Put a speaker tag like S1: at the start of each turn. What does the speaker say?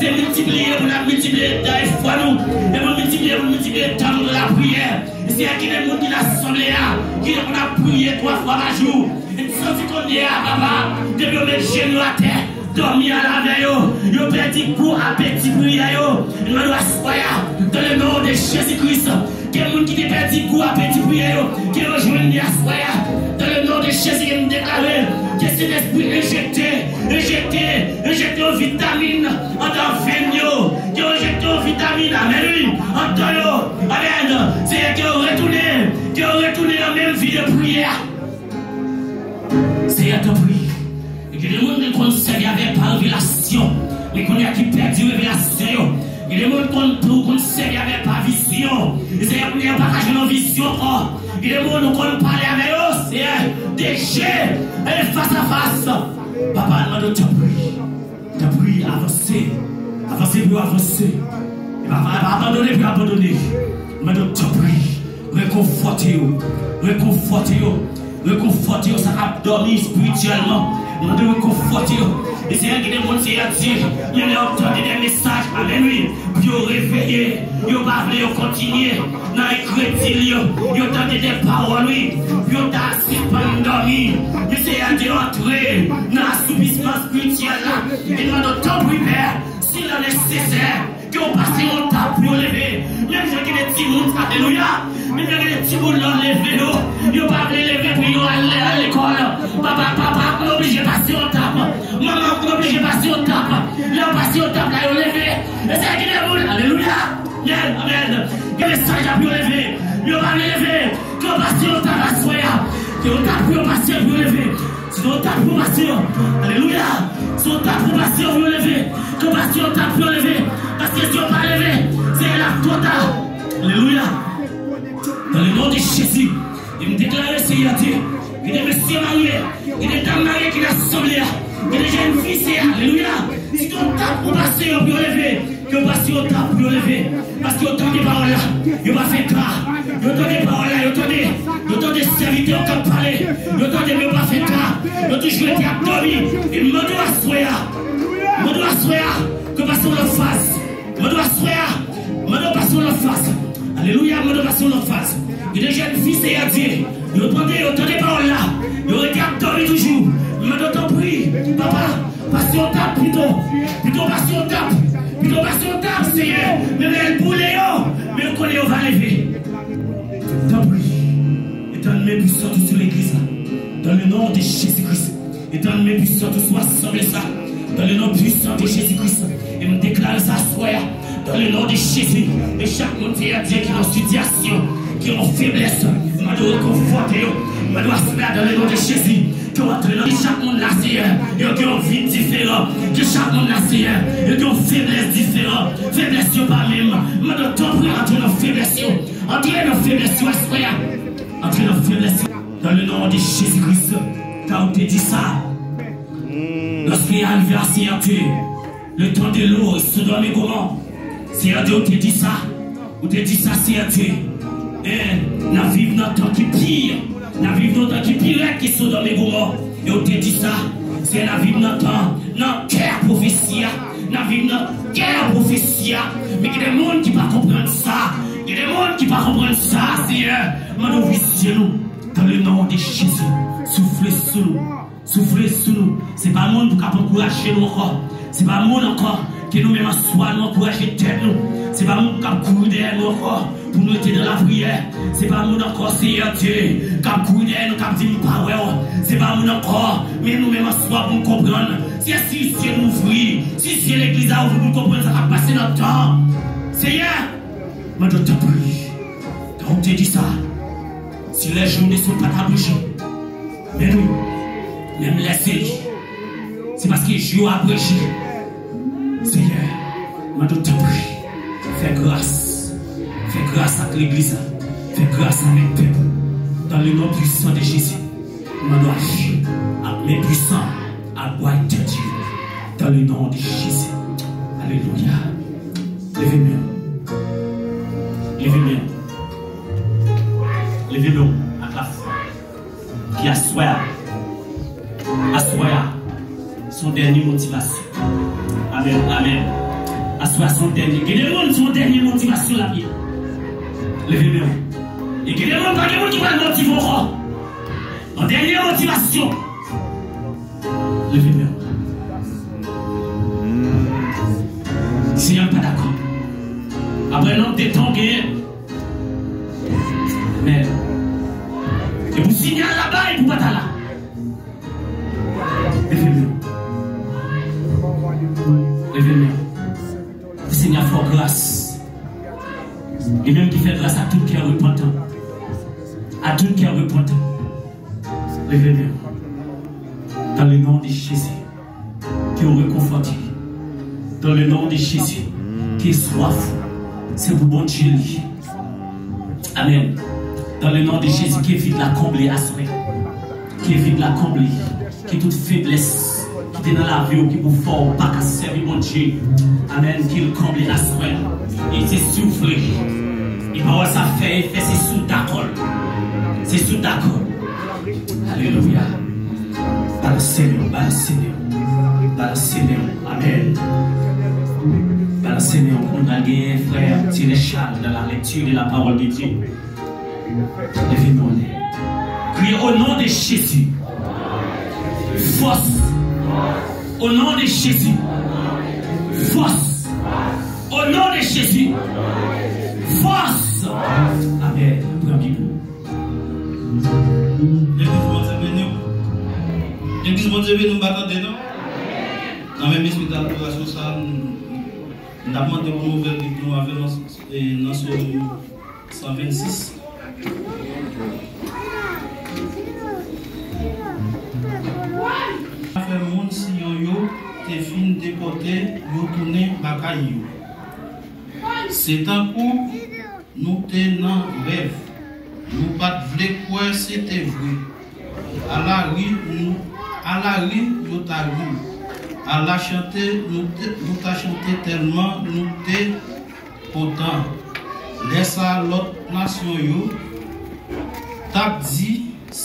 S1: C'est multiplier pour la multiplier dans les fois nous. Et pour multiplier le temps de la prière. C'est à qui les gens qui l'assemblée qui on a prié 3 fois par jour. Et senti qu'on est à papa, de me mettre genoux à terre, dormir à la veille, yo petit coup à petit prière yo. Nous doit asseoir dans le nom de Jésus-Christ. Quel monde qui te petit coup à petit prière qui rejoint nous asseoir dans le nom de Jésus qui nous déclare que c'est l'esprit injecté aux vitamines en tant vigno, qui injecté aux vitamines, amen, en tant yo, amen, c'est qui ont retourné la même vie de prière. C'est à ton prix. Et que les gens qui conseillent avec par révélation, mais qu'on a qui perdu révélation. Et les gens qui conseillent avec par vision. Et c'est qu'on a partagé nos visions. Et les gens qui parlent avec eux, c'est des jets, face à face. Papa, demande t'as pris, avancer pour avancer. Et papa, abandonner pour abandonner. Demande t'as pris, réconforter, ça va dormir spirituellement. Nous devons réconforter. Et c'est un qui demande, c'est à dire, il y a entendu des messages, amen, oui, puis vous réveillez, vous parlez, vous continuez, dans les chrétiens, vous entendez des paroles, oui, puis vous assis pendant dormir. Mais c'est à dire, entrer dans l'assoupissement spirituel là, et dans notre temps primaire, s'il est nécessaire, que vous passez mon temps pour lever. Même si vous avez des petits mouns, alléluia. Même si vous avez des petits mouns, lever, vous ne pouvez pas lever pour aller à l'école. Papa, vous obligez de passer au temps. Maman, vous obligez de passer au temps. Là, vous passez au temps, là, vous levez. Et c'est qui des mouns, alléluia. Amen. Que les sages a pu lever. Vous ne pouvez pas lever. Que vous passez au temps, la soya. Que vous tapez pour passer, vous levez. Si vous tapez pour passer, alléluia. Si vous tapez pour passer, vous levez. Que vous passez au temps, vous levez. Parce que si on va lever, c'est la totale. Alléluia. Dans le nom de Jésus, il me déclare, Seigneur Dieu, qu'il y a des messieurs mariés, qu'il y a des dames mariées qui l'assemblée, qu'il y a des jeunes filles, alléluia. Si on tape pour passer, on peut lever. Que vous passez au temps pour lever. Parce qu'il y a autant de paroles là, il va faire clair. Il y a autant de paroles là, il y a autant de serviteurs qui ont parlé. Il y a autant de ne pas faire clair. Il y a toujours été abdominés. Et je dois asseoir que passons la face. Je dois asseoir, passer la face. Alléluia, je dois passer la face. Il y a des jeunes filles, c'est à dire. Il y a autant de paroles là. Il y a été abdominés toujours. Je dois t'en prier, papa. Passez au temps plutôt passez au temps. Plutôt passer au temps, Seigneur. Mais elle boule, mais on connaît, on va lever. T'en prie. Étant mes puissants sur l'église. Dans le nom de Jésus-Christ. Étant mes puissants sur l'assemblée ça. Dans le nom puissant de Jésus-Christ. Et me déclare ça, soir. Dans le nom de Jésus. Et chaque monde qui a dit qu'il est en situation, qui est en faiblesse. Je dois réconforter. Je dois se faire dans le nom de Jésus. Que chaque monde là, Seigneur, il y a une vie différente. Que chaque monde là, Seigneur, il y a une faiblesse différente. Faiblesse, pas même. Mais de temps pour entrer dans la faiblesse. Entrer dans la faiblesse, entrer dans la faiblesse. Dans le nom de Jésus-Christ. Quand on te dit ça, lorsqu'il est arrivé à Seigneur Dieu, le temps de l'eau, se donne comment? Seigneur Dieu, on te dit ça. On te dit ça, Seigneur Dieu. Et nous vivons dans le temps qui pire. Nous vivons dans le temps qui pire qui sont dans mes gourmands. Et on te dit ça. C'est nous vivons dans le temps, dans la guerre prophétie. Nous vivons dans la guerre prophétie. Mais il y a des gens qui ne peuvent pas comprendre ça. Il y a des gens qui ne peuvent pas comprendre ça, Seigneur. Mais nous vivons dans le nom de Jésus. Soufflez sur nous. Soufflez sur nous. Ce n'est pas le monde qui peut encourager nous encore. Ce n'est pas le monde encore qui nous met en soi, nous encourager tête nous. Ce n'est pas le monde qui peut courir derrière nous encore pour nous être dans la prière. Ce n'est pas le monde encore, Seigneur Dieu, qui peut courir derrière nous, qui dit pas ouais. Ce n'est pas le monde encore, mais nous même en soi pour nous comprendre. Si Dieu nous ouvre, si l'église a ouvert pour nous comprendre, ça va passer notre temps. Seigneur, je te prie. Quand on te dit ça, si les journées ne sont pas ta bouche, mais nous, même laisser. C'est parce que je a prêché. Seigneur, je te prie. Fais grâce. Fais grâce à l'église. Fais grâce à mes peuples. Dans le nom puissant de Jésus. Je dois agir à mes puissants. À boire de Dieu. Dans le nom de Jésus. Alléluia. Levez-moi. Levez-moi. Levez-moi à la foi. Qui assoit son dernière motivation. Amen. Amen. à son dernier. Il y a des gens qui ont dernière motivation la vie. Levez-moi. Et il y a des gens qui vont motiver encore. En dernière motivation. Levez-moi. Si vous n'êtes pas d'accord. Après l'homme des temps mais et vous signalez là-bas et vous pas là. Levez-moi. Levez-moi. Vous signalez fort grâce. Et même qui fait grâce à tout qui est repentant. À tout qui est repentant. Levez-moi. Dans le nom de Jésus, qui est réconforté. Dans le nom de Jésus, qui est soif. C'est pour bon Dieu. Amen. Dans le nom de Jésus, qui évite la combler à soi. Qui évite la combler. Qui toute faiblesse. Qui est dans la vie ou qui vous fort. Pas qu'à servir mon Dieu. Amen. Qui le comble à soi. Il s'est soufflé. Il va voir ça fait. C'est sous d'accord. C'est sous d'accord. Alléluia. Par le Seigneur. Par le Seigneur. Par le Seigneur. Amen. Par le Seigneur, nous avons gagné, frère, tirer Charles dans la lecture de la parole de Dieu. Levez-nous. Criez au nom de Jésus. Force. Au nom de Jésus. Force. Au nom de Jésus. Force. Amen.
S2: L'église de Dieu nous battons dedans. Dans même esprit d'adoration, ça, nous avons demandé une nouvelle que nous avons dans Somme 126. Faire monde si yo te fin déporté, yo tourné bakaille. C'est un coup nous tenons rêve. Nous pas vle quoi c'était vrai. À la rue yo ta rue. À la chanter, nous t'a chanté tellement, nous t'es content. Laisse à l'autre nation, yo, t'a dit,